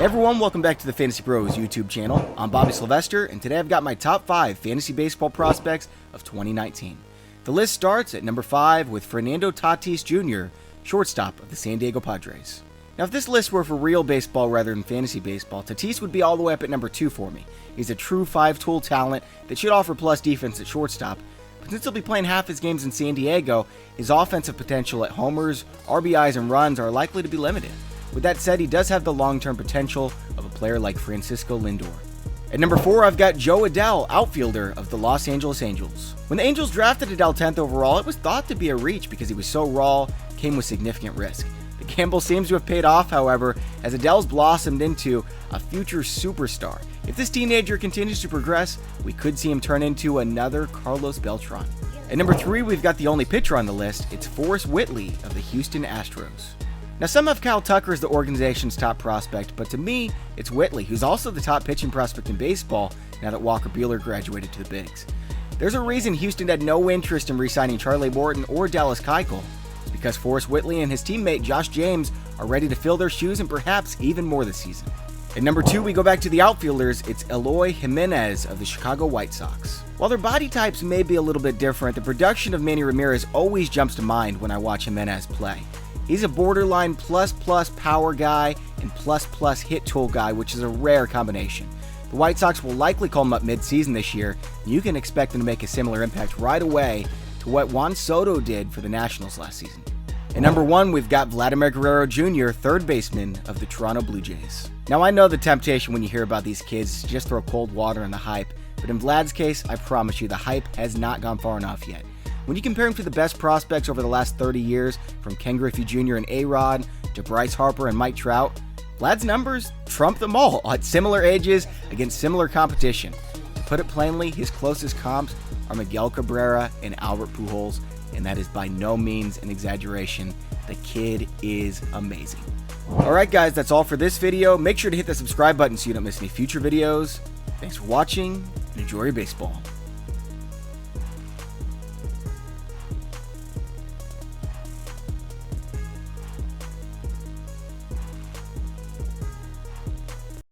Hey everyone, welcome back to the Fantasy Pros YouTube channel. I'm Bobby Sylvester, and today I've got my top 5 fantasy baseball prospects of 2019. The list starts at number 5 with Fernando Tatis Jr., shortstop of the San Diego Padres. Now, if this list were for real baseball rather than fantasy baseball, Tatis would be all the way up at number 2 for me. He's a true 5-tool talent that should offer plus defense at shortstop, but since he'll be playing half his games in San Diego, his offensive potential at homers, RBIs, and runs are likely to be limited. With that said, he does have the long-term potential of a player like Francisco Lindor. At number 4, I've got Adel, outfielder of the Los Angeles Angels. When the Angels drafted Adel 10th overall, it was thought to be a reach because he was so raw, came with significant risk. The gamble seems to have paid off, however, as Adel's blossomed into a future superstar. If this teenager continues to progress, we could see him turn into another Carlos Beltran. At number 3, we've got the only pitcher on the list. It's Forrest Whitley of the Houston Astros. Now, some have Kyle Tucker as the organization's top prospect, but to me, it's Whitley, who's also the top pitching prospect in baseball now that Walker Buehler graduated to the bigs. There's a reason Houston had no interest in re-signing Charlie Morton or Dallas Keuchel. It's because Forrest Whitley and his teammate Josh James are ready to fill their shoes and perhaps even more this season. At number 2, we go back to the outfielders. It's Eloy Jimenez of the Chicago White Sox. While their body types may be a little bit different, the production of Manny Ramirez always jumps to mind when I watch Jimenez play. He's a borderline plus power guy and plus hit tool guy, which is a rare combination. The White Sox will likely call him up mid-season this year, and you can expect him to make a similar impact right away to what Juan Soto did for the Nationals last season. At number 1, we've got Vladimir Guerrero Jr., third baseman of the Toronto Blue Jays. Now, I know the temptation when you hear about these kids is to just throw cold water on the hype, but in Vlad's case, I promise you the hype has not gone far enough yet. When you compare him to the best prospects over the last 30 years, from Ken Griffey Jr. and A-Rod to Bryce Harper and Mike Trout, Vlad's numbers trump them all at similar ages against similar competition. To put it plainly, his closest comps are Miguel Cabrera and Albert Pujols, and that is by no means an exaggeration. The kid is amazing. Alright guys, that's all for this video. Make sure to hit the subscribe button so you don't miss any future videos. Thanks for watching, and enjoy your baseball.